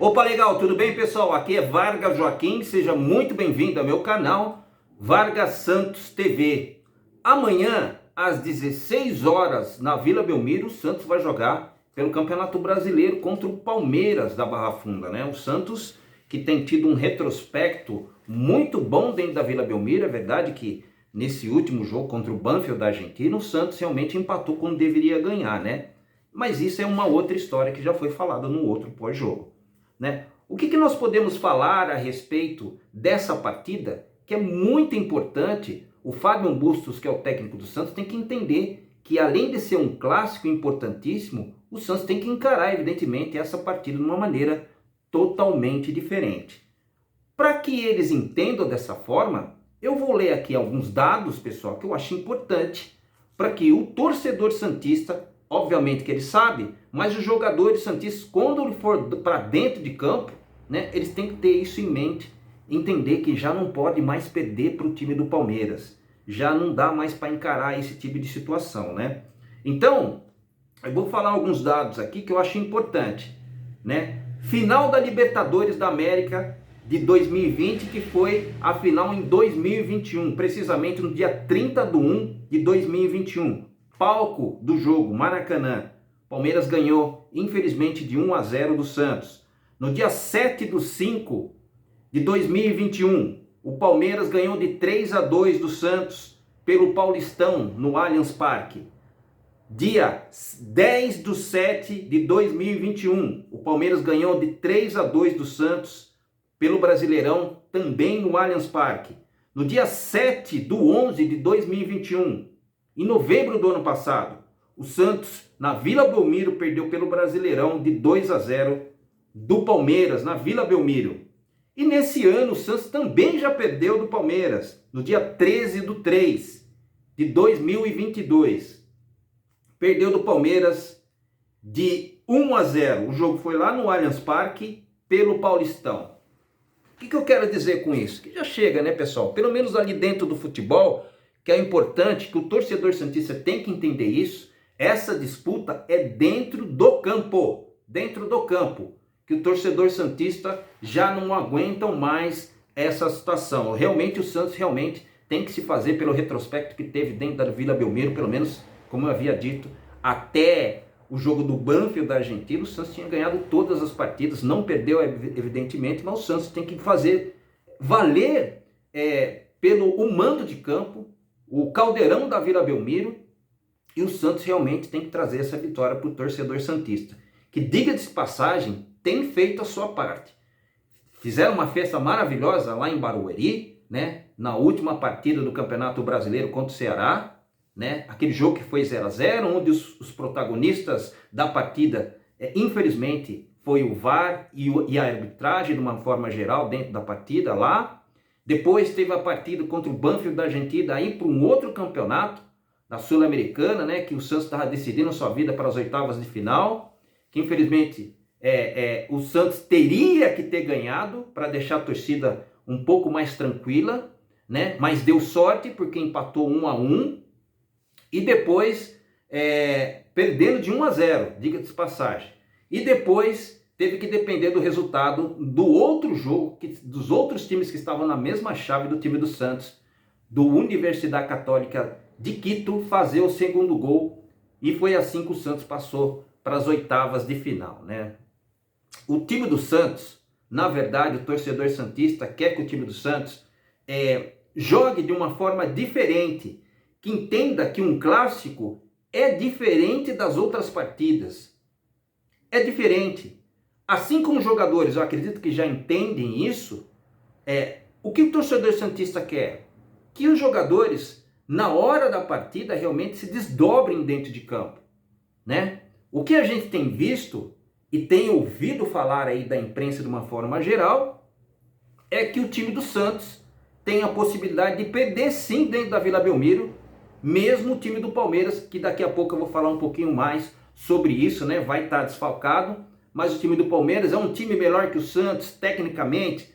Opa, legal, tudo bem, pessoal? Aqui é Vargas Joaquim, seja muito bem-vindo ao meu canal Vargas Santos TV. Amanhã, às 16 horas, na Vila Belmiro, o Santos vai jogar pelo Campeonato Brasileiro contra o Palmeiras da Barra Funda, né? O Santos que tem tido um retrospecto muito bom dentro da Vila Belmiro. É verdade que nesse último jogo contra o Banfield da Argentina, o Santos realmente empatou quando deveria ganhar, né? Mas isso é uma outra história que já foi falada no outro pós-jogo, né? O que nós podemos falar a respeito dessa partida, que é muito importante? O Fábio Bustos, que é o técnico do Santos, tem que entender que, além de ser um clássico importantíssimo, o Santos tem que encarar, evidentemente, essa partida de uma maneira totalmente diferente. Para que eles entendam dessa forma, eu vou ler aqui alguns dados, pessoal, que eu acho importante para que o torcedor santista, obviamente que ele sabe, mas os jogadores santistas, quando ele for para dentro de campo, né, eles têm que ter isso em mente, entender que já não pode mais perder para o time do Palmeiras, já não dá mais para encarar esse tipo de situação, né? Então, eu vou falar alguns dados aqui que eu acho importante, né? Final da Libertadores da América de 2020, que foi a final em 2021, precisamente no dia 30/1 de 2021. Palco do jogo, Maracanã. Palmeiras ganhou, infelizmente, de 1-0 do Santos. No dia 7/5 de 2021, o Palmeiras ganhou de 3-2 do Santos pelo Paulistão, no Allianz Parque. Dia 10/7 de 2021, o Palmeiras ganhou de 3-2 do Santos pelo Brasileirão, também no Allianz Parque. No dia 7/11 de 2021, em novembro do ano passado, o Santos, na Vila Belmiro, perdeu pelo Brasileirão de 2-0 do Palmeiras, na Vila Belmiro. E nesse ano, o Santos também já perdeu do Palmeiras, no dia 13/3 de 2022. Perdeu do Palmeiras de 1-0. O jogo foi lá no Allianz Parque, pelo Paulistão. O que eu quero dizer com isso? Que já chega, né, pessoal? Pelo menos ali dentro do futebol, que é importante, que o torcedor santista tem que entender isso. Essa disputa é dentro do campo. Dentro do campo. Que o torcedor santista já não aguenta mais essa situação. Realmente o Santos tem que se fazer pelo retrospecto que teve dentro da Vila Belmiro, pelo menos, como eu havia dito, até o jogo do Banfield da Argentina, o Santos tinha ganhado todas as partidas, não perdeu evidentemente, mas o Santos tem que fazer valer pelo o mando de campo, o caldeirão da Vila Belmiro, e o Santos realmente tem que trazer essa vitória para o torcedor santista, que, diga-se de passagem, tem feito a sua parte. Fizeram uma festa maravilhosa lá em Barueri, né, na última partida do Campeonato Brasileiro contra o Ceará, né, aquele jogo que foi 0-0, onde os protagonistas da partida, infelizmente, foi o VAR e a arbitragem de uma forma geral dentro da partida lá. Depois teve a partida contra o Banfield da Argentina, aí para um outro campeonato da Sul-Americana, né, que o Santos estava decidindo a sua vida para as oitavas de final, que infelizmente o Santos teria que ter ganhado para deixar a torcida um pouco mais tranquila, né, mas deu sorte porque empatou 1-1 e depois perdendo de 1-0, diga-se de passagem. E depois teve que depender do resultado do outro jogo, dos outros times que estavam na mesma chave do time do Santos, do Universidade Católica de Quito, fazer o segundo gol. E foi assim que o Santos passou para as oitavas de final, né? O time do Santos, na verdade, o torcedor santista quer que o time do Santos jogue de uma forma diferente, que entenda que um clássico é diferente das outras partidas. É diferente. Assim como os jogadores, eu acredito que já entendem isso, o que o torcedor santista quer? Que os jogadores, na hora da partida, realmente se desdobrem dentro de campo, né? O que a gente tem visto e tem ouvido falar aí da imprensa de uma forma geral, é que o time do Santos tem a possibilidade de perder sim dentro da Vila Belmiro, mesmo o time do Palmeiras, que daqui a pouco eu vou falar um pouquinho mais sobre isso, né? Vai estar desfalcado, mas o time do Palmeiras é um time melhor que o Santos, tecnicamente,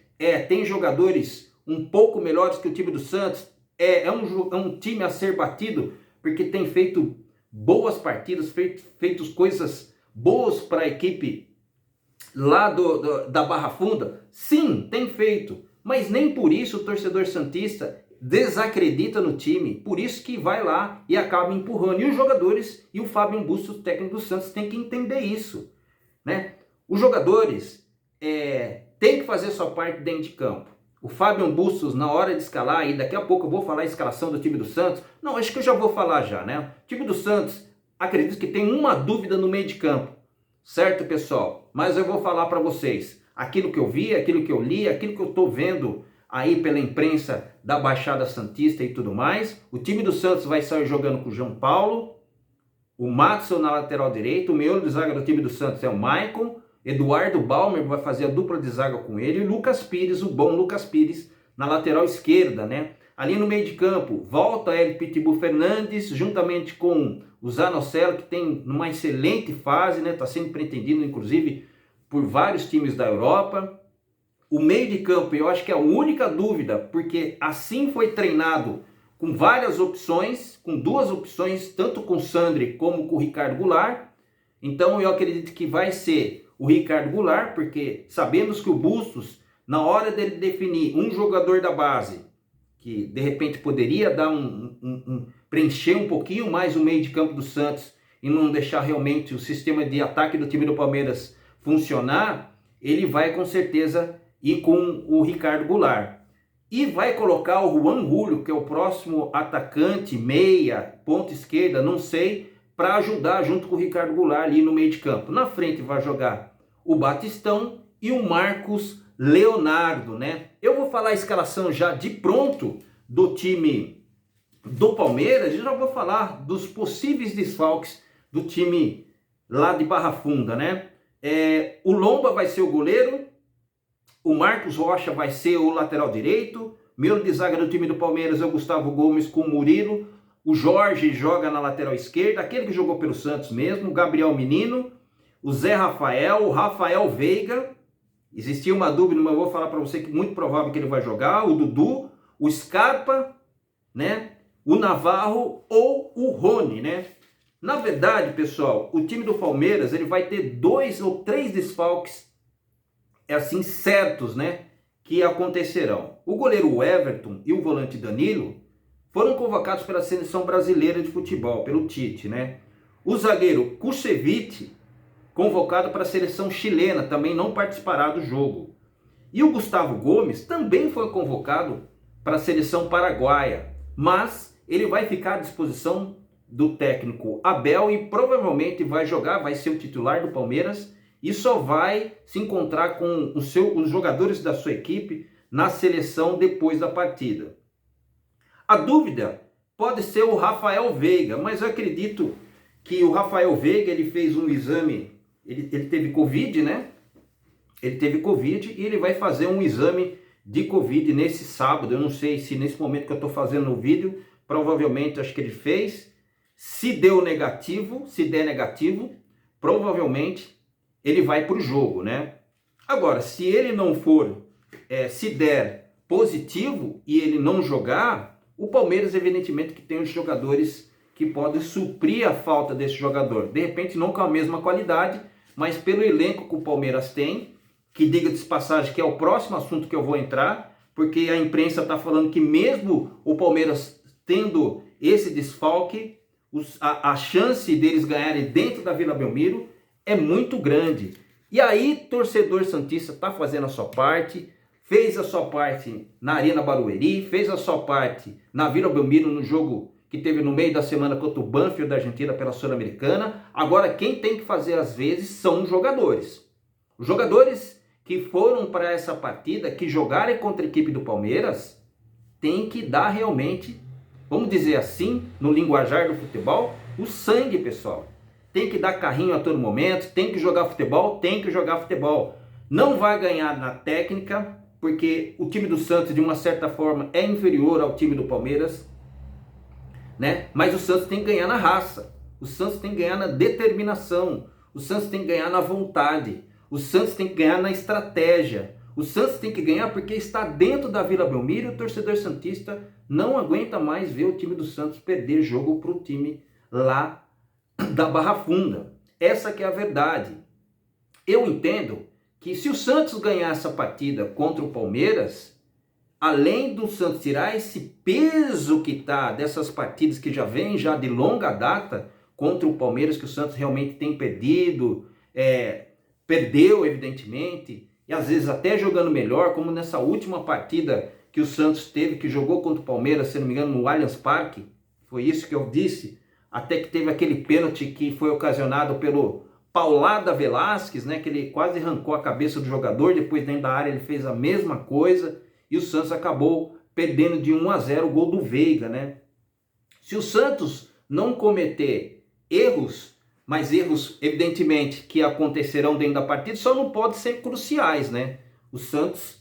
tem jogadores um pouco melhores que o time do Santos, é um time a ser batido, porque tem feito boas partidas, feito coisas boas para a equipe lá da Barra Funda? Sim, tem feito, mas nem por isso o torcedor santista desacredita no time, por isso que vai lá e acaba empurrando. E os jogadores e o Fábio Bustos, técnico do Santos, tem que entender isso, né? Os jogadores têm que fazer sua parte dentro de campo. O Fábio Bustos, na hora de escalar, e daqui a pouco eu vou falar a escalação do time do Santos. Não, acho que eu já vou falar já, né? O time do Santos, acredito que tem uma dúvida no meio de campo, certo, pessoal? Mas eu vou falar para vocês aquilo que eu vi, aquilo que eu li, aquilo que eu estou vendo aí pela imprensa da Baixada Santista e tudo mais. O time do Santos vai sair jogando com o João Paulo, o Matson na lateral direita, o miolo de zaga do time do Santos é o Maicon, Eduardo Balmer vai fazer a dupla de zaga com ele, e o Lucas Pires, o bom Lucas Pires, na lateral esquerda, né? Ali no meio de campo, volta ele Pitbull Fernandes, juntamente com o Zanocelo, que tem uma excelente fase, né? Está sendo pretendido, inclusive, por vários times da Europa. O meio de campo, eu acho que é a única dúvida, porque assim foi treinado com várias opções, com duas opções, tanto com o Sandri como com o Ricardo Goulart. Então eu acredito que vai ser o Ricardo Goulart, porque sabemos que o Bustos, na hora dele definir um jogador da base, que de repente poderia dar preencher um pouquinho mais o meio de campo do Santos e não deixar realmente o sistema de ataque do time do Palmeiras funcionar, ele vai com certeza ir com o Ricardo Goulart. E vai colocar o Juan Julio, que é o próximo atacante, meia, ponta esquerda, não sei, para ajudar junto com o Ricardo Goulart ali no meio de campo. Na frente vai jogar o Batistão e o Marcos Leonardo, né? Eu vou falar a escalação já de pronto do time do Palmeiras e já vou falar dos possíveis desfalques do time lá de Barra Funda, né? O Lomba vai ser o goleiro, o Marcos Rocha vai ser o lateral direito, meio de zaga do time do Palmeiras é o Gustavo Gomes com o Murilo, o Jorge joga na lateral esquerda, aquele que jogou pelo Santos mesmo, o Gabriel Menino, o Zé Rafael, o Rafael Veiga, existia uma dúvida, mas eu vou falar para você que é muito provável que ele vai jogar, o Dudu, o Scarpa, né? O Navarro ou o Rony, né? Na verdade, pessoal, o time do Palmeiras ele vai ter 2 ou 3 desfalques assim certos, né? Que acontecerão. O goleiro Everton e o volante Danilo foram convocados pela seleção brasileira de futebol, pelo Tite, né? O zagueiro Kusevich, convocado para a seleção chilena, também não participará do jogo. E o Gustavo Gomes também foi convocado para a seleção paraguaia, mas ele vai ficar à disposição do técnico Abel e provavelmente vai jogar, vai ser o titular do Palmeiras e só vai se encontrar com os jogadores da sua equipe na seleção depois da partida. A dúvida pode ser o Rafael Veiga, mas eu acredito que o Rafael Veiga ele fez um exame, ele teve Covid, né? Ele teve Covid e ele vai fazer um exame de Covid nesse sábado. Eu não sei se nesse momento que eu estou fazendo o vídeo, provavelmente acho que ele fez. Se deu negativo, se der negativo, provavelmente ele vai para o jogo, né? Agora, se ele não for, se der positivo e ele não jogar, o Palmeiras evidentemente que tem os jogadores que podem suprir a falta desse jogador. De repente não com a mesma qualidade, mas pelo elenco que o Palmeiras tem, que diga de passagem que é o próximo assunto que eu vou entrar, porque a imprensa está falando que mesmo o Palmeiras tendo esse desfalque, a chance deles ganharem dentro da Vila Belmiro é muito grande. E aí, torcedor santista está fazendo a sua parte, fez a sua parte na Arena Barueri, fez a sua parte na Vila Belmiro no jogo que teve no meio da semana contra o Banfield da Argentina pela Sul-Americana. Agora, quem tem que fazer às vezes são os jogadores. Os jogadores que foram para essa partida, que jogarem contra a equipe do Palmeiras, tem que dar realmente, vamos dizer assim, no linguajar do futebol, o sangue, pessoal. Tem que dar carrinho a todo momento, tem que jogar futebol, tem que jogar futebol. Não vai ganhar na técnica, porque o time do Santos, de uma certa forma, é inferior ao time do Palmeiras, né? Mas o Santos tem que ganhar na raça, o Santos tem que ganhar na determinação, o Santos tem que ganhar na vontade, o Santos tem que ganhar na estratégia, o Santos tem que ganhar porque está dentro da Vila Belmiro e o torcedor santista não aguenta mais ver o time do Santos perder jogo para o time lá da Barra Funda. Essa que é a verdade. Eu entendo que se o Santos ganhar essa partida contra o Palmeiras, além do Santos tirar esse peso que tá dessas partidas que já vem já de longa data contra o Palmeiras, que o Santos realmente tem perdido, perdeu evidentemente, e às vezes até jogando melhor, como nessa última partida que o Santos teve, que jogou contra o Palmeiras, se não me engano, no Allianz Parque, foi isso que eu disse, até que teve aquele pênalti que foi ocasionado pelo Paulada Velasquez, né, que ele quase arrancou a cabeça do jogador, depois dentro da área ele fez a mesma coisa, e o Santos acabou perdendo de 1-0 o gol do Veiga, né? Se o Santos não cometer erros, mas erros evidentemente que acontecerão dentro da partida, só não pode ser cruciais, né? O Santos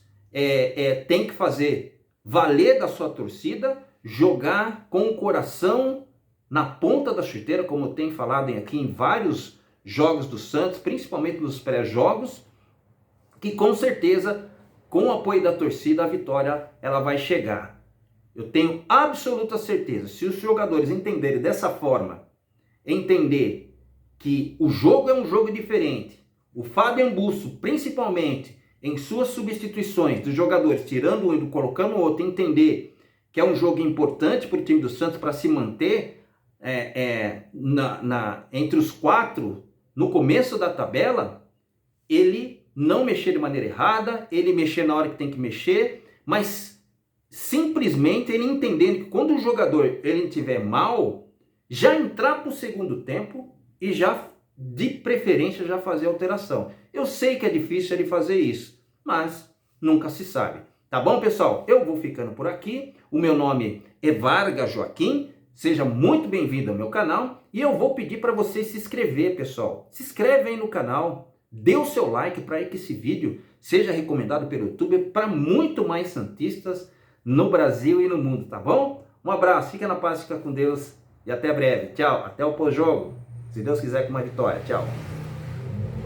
tem que fazer valer da sua torcida, jogar com o coração na ponta da chuteira, como tem falado aqui em vários jogos do Santos, principalmente nos pré-jogos, que com certeza, com o apoio da torcida, a vitória ela vai chegar. Eu tenho absoluta certeza, se os jogadores entenderem dessa forma, entender que o jogo é um jogo diferente, o Fabian Busso, principalmente em suas substituições dos jogadores, tirando um e colocando o outro, entender que é um jogo importante para o time do Santos para se manter entre os 4 no começo da tabela, ele não mexer de maneira errada, ele mexer na hora que tem que mexer, mas simplesmente ele entendendo que quando o jogador ele estiver mal, já entrar para o segundo tempo e já, de preferência, já fazer alteração. Eu sei que é difícil ele fazer isso, mas nunca se sabe. Tá bom, pessoal? Eu vou ficando por aqui. O meu nome é Vargas Joaquim. Seja muito bem-vindo ao meu canal e eu vou pedir para você se inscrever, pessoal. Se inscreve aí no canal, dê o seu like para que esse vídeo seja recomendado pelo YouTube para muito mais santistas no Brasil e no mundo, tá bom? Um abraço, fica na paz, fica com Deus e até breve. Tchau, até o pós-jogo. Se Deus quiser, com uma vitória. Tchau.